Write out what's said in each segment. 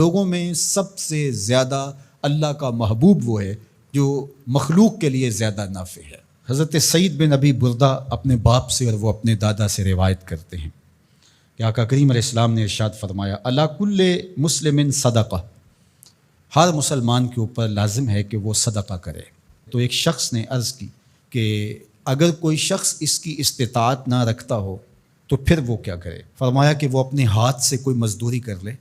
لوگوں میں سب سے زیادہ اللہ کا محبوب وہ ہے جو مخلوق کے لیے زیادہ نافع ہے۔ حضرت سعید بن ابی بردہ اپنے باپ سے اور وہ اپنے دادا سے روایت کرتے ہیں کہ آقا کریم علیہ السلام نے ارشاد فرمایا علی کل مسلم صدقہ، ہر مسلمان کے اوپر لازم ہے کہ وہ صدقہ کرے۔ تو ایک شخص نے عرض کی کہ اگر کوئی شخص اس کی استطاعت نہ رکھتا ہو تو پھر وہ کیا کرے؟ فرمایا کہ وہ اپنے ہاتھ سے کوئی مزدوری کر لے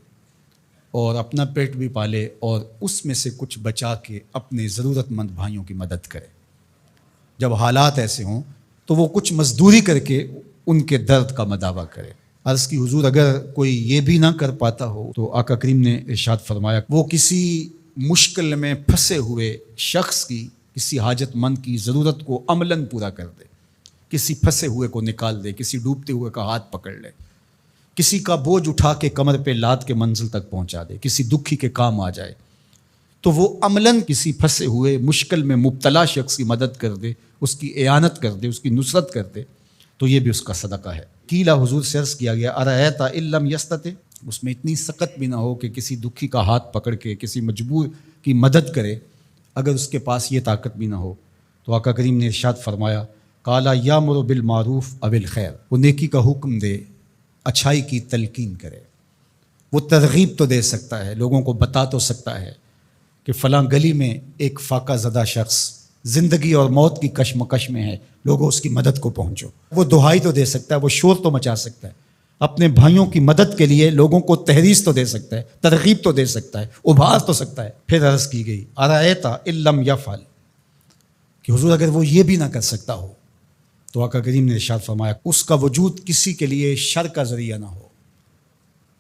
اور اپنا پیٹ بھی پالے اور اس میں سے کچھ بچا کے اپنے ضرورت مند بھائیوں کی مدد کرے۔ جب حالات ایسے ہوں تو وہ کچھ مزدوری کر کے ان کے درد کا مداوع کرے۔ عرض کی حضور اگر کوئی یہ بھی نہ کر پاتا ہو تو آقا کریم نے ارشاد فرمایا وہ کسی مشکل میں پھنسے ہوئے شخص کی، کسی حاجت مند کی ضرورت کو عملاً پورا کر دے، کسی پھنسے ہوئے کو نکال دے، کسی ڈوبتے ہوئے کا ہاتھ پکڑ لے، کسی کا بوجھ اٹھا کے کمر پہ لاد کے منزل تک پہنچا دے، کسی دکھی کے کام آ جائے تو وہ عملاً کسی پھنسے ہوئے مشکل میں مبتلا شخص کی مدد کر دے، اس کی اعانت کر دے، اس کی نصرت کر دے، تو یہ بھی اس کا صدقہ ہے۔ کیلا حضور سے عرض کیا گیا ارأیت ان لم یستطع، اس میں اتنی سخت بھی نہ ہو کہ کسی دکھی کا ہاتھ پکڑ کے کسی مجبور کی مدد کرے، اگر اس کے پاس یہ طاقت بھی نہ ہو تو آقا کریم نے ارشاد فرمایا قالا یامر بالمعروف او الخیر، وہ نیکی کا حکم دے، اچھائی کی تلقین کرے۔ وہ ترغیب تو دے سکتا ہے، لوگوں کو بتا تو سکتا ہے کہ فلاں گلی میں ایک فاقہ زدہ شخص زندگی اور موت کی کشمکش میں ہے، لوگوں اس کی مدد کو پہنچو۔ وہ دہائی تو دے سکتا ہے، وہ شور تو مچا سکتا ہے، اپنے بھائیوں کی مدد کے لیے لوگوں کو تحریض تو دے سکتا ہے، ترغیب تو دے سکتا ہے، ابھار تو سکتا ہے۔ پھر عرض کی گئی ارأیت ان لم یفعل، کہ حضور اگر وہ یہ بھی نہ کر سکتا ہو تو آقا کریم نے ارشاد فرمایا اس کا وجود کسی کے لیے شر کا ذریعہ نہ ہو،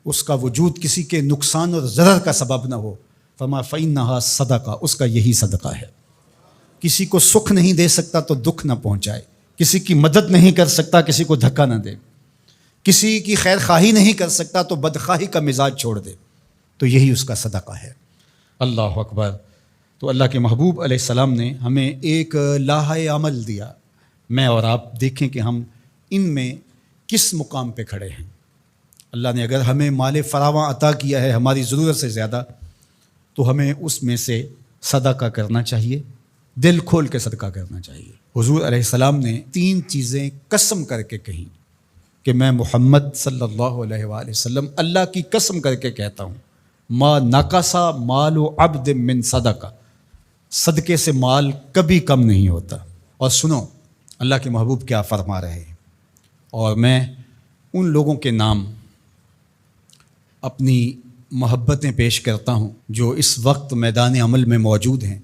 اس کا وجود کسی کے نقصان اور ضرر کا سبب نہ ہو، فرمایا فإنھا صدقہ، اس کا یہی صدقہ ہے۔ کسی کو سکھ نہیں دے سکتا تو دکھ نہ پہنچائے، کسی کی مدد نہیں کر سکتا کسی کو دھکا نہ دے، کسی کی خیر خواہی نہیں کر سکتا تو بدخواہی کا مزاج چھوڑ دے، تو یہی اس کا صدقہ ہے۔ اللہ اکبر۔ تو اللہ کے محبوب علیہ السلام نے ہمیں ایک لائحہ عمل دیا، میں اور آپ دیکھیں کہ ہم ان میں کس مقام پہ کھڑے ہیں۔ اللہ نے اگر ہمیں مال فراواں عطا کیا ہے ہماری ضرورت سے زیادہ تو ہمیں اس میں سے صدقہ کرنا چاہیے، دل کھول کے صدقہ کرنا چاہیے۔ حضور علیہ السلام نے 3 چیزیں قسم کر کے کہیں کہ میں محمد صلی اللہ علیہ وآلہ وسلم اللہ کی قسم کر کے کہتا ہوں ما نقص مال عبد من صدقہ، صدقے سے مال کبھی کم نہیں ہوتا۔ اور سنو اللہ کے محبوب کیا فرما رہے ہیں، اور میں ان لوگوں کے نام اپنی محبتیں پیش کرتا ہوں جو اس وقت میدان عمل میں موجود ہیں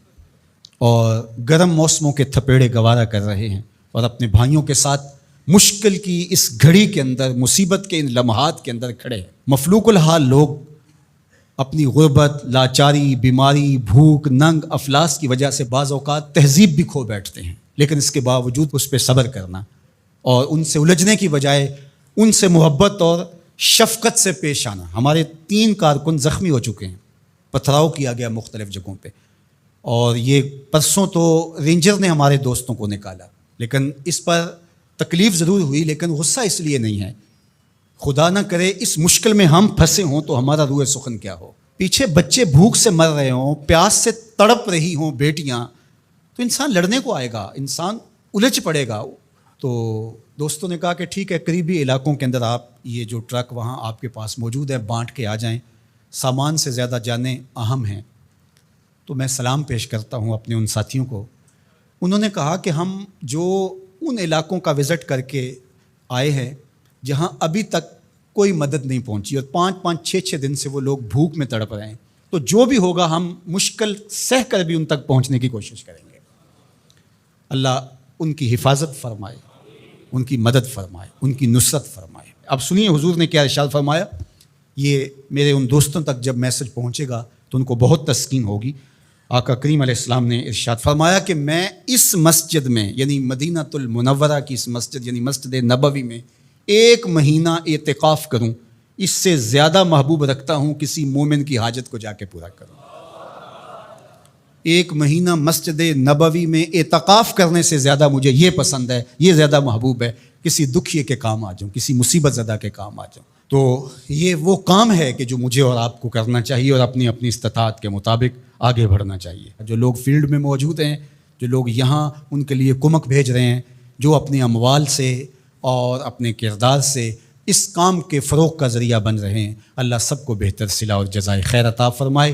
اور گرم موسموں کے تھپیڑے گوارا کر رہے ہیں اور اپنے بھائیوں کے ساتھ مشکل کی اس گھڑی کے اندر، مصیبت کے ان لمحات کے اندر کھڑے ہیں۔ مفلوق الحال لوگ اپنی غربت، لاچاری، بیماری، بھوک، ننگ، افلاس کی وجہ سے بعض اوقات تہذیب بھی کھو بیٹھتے ہیں، لیکن اس کے باوجود اس پہ صبر کرنا اور ان سے الجھنے کی بجائے ان سے محبت اور شفقت سے پیش آنا۔ ہمارے 3 کارکن زخمی ہو چکے ہیں، پتھراؤ کیا گیا مختلف جگہوں پہ، اور یہ پرسوں تو رینجر نے ہمارے دوستوں کو نکالا، لیکن اس پر تکلیف ضرور ہوئی، لیکن غصہ اس لیے نہیں ہے، خدا نہ کرے اس مشکل میں ہم پھنسے ہوں تو ہمارا روح سخن کیا ہو، پیچھے بچے بھوک سے مر رہے ہوں، پیاس سے تڑپ رہی ہوں بیٹیاں، تو انسان لڑنے کو آئے گا، انسان الجھ پڑے گا۔ تو دوستوں نے کہا کہ ٹھیک ہے، قریبی علاقوں کے اندر آپ یہ جو ٹرک وہاں آپ کے پاس موجود ہے بانٹ کے آ جائیں، سامان سے زیادہ جانیں اہم ہیں۔ تو میں سلام پیش کرتا ہوں اپنے ان ساتھیوں کو۔ انہوں نے کہا کہ ہم جو ان علاقوں کا وزٹ کر کے آئے ہیں جہاں ابھی تک کوئی مدد نہیں پہنچی اور 5-5 6-6 دن سے وہ لوگ بھوک میں تڑپ رہے ہیں، تو جو بھی ہوگا ہم مشکل سہ کر بھی ان تک پہنچنے کی کوشش کریں گے۔ اللہ ان کی حفاظت فرمائے، ان کی مدد فرمائے، ان کی نصرت فرمائے۔ اب سنیے حضور نے کیا ارشاد فرمایا، یہ میرے ان دوستوں تک جب میسج پہنچے گا تو ان کو بہت تسکین ہوگی۔ آقا کریم علیہ السلام نے ارشاد فرمایا کہ میں اس مسجد میں، یعنی مدینہ المنورہ کی اس مسجد یعنی مسجد نبوی میں 1 مہینہ اعتکاف کروں، اس سے زیادہ محبوب رکھتا ہوں کسی مومن کی حاجت کو جا کے پورا کروں۔ 1 مہینہ مسجد نبوی میں اعتکاف کرنے سے زیادہ مجھے یہ پسند ہے، یہ زیادہ محبوب ہے، کسی دکھیے کے کام آ جاؤں، کسی مصیبت زدہ کے کام آ جاؤں۔ تو یہ وہ کام ہے کہ جو مجھے اور آپ کو کرنا چاہیے اور اپنی اپنی استطاعت کے مطابق آگے بڑھنا چاہیے. جو لوگ فیلڈ میں موجود ہیں، جو لوگ یہاں ان کے لیے کمک بھیج رہے ہیں، جو اپنے اموال سے اور اپنے کردار سے اس کام کے فروغ کا ذریعہ بن رہے ہیں، اللہ سب کو بہتر صلہ اور جزائے خیر عطا فرمائے.